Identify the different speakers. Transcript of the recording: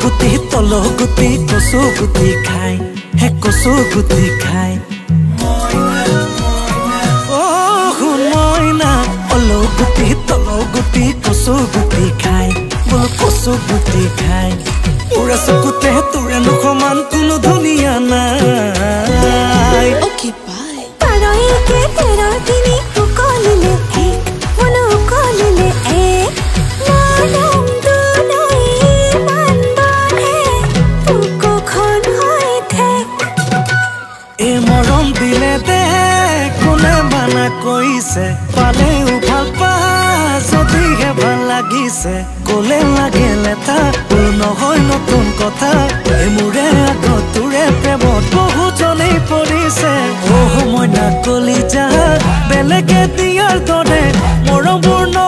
Speaker 1: গুটি তল গুটি কচু গুটি খাই হে কচু গুটি খাই শুন মইনা তল গুটি কচু গুটি খাই বোলো কচু গুটি খাই তোৰে চকুতে তোৰে নসমান কোনো ধুনীয়া নাই
Speaker 2: Okay, bye. Paroike tera dini ukolile ek, mono ukolile ek. Manam dunai man bane, tuko khon hoi thek.
Speaker 1: E morom dile de kone mana koise, pale ubhal pa jodi he bhal lagise, kole lagele ta no hoy notun kotha, e mure ago ture premot bohu jone porise. Oh moina koli ja belege diyar dore morom bur no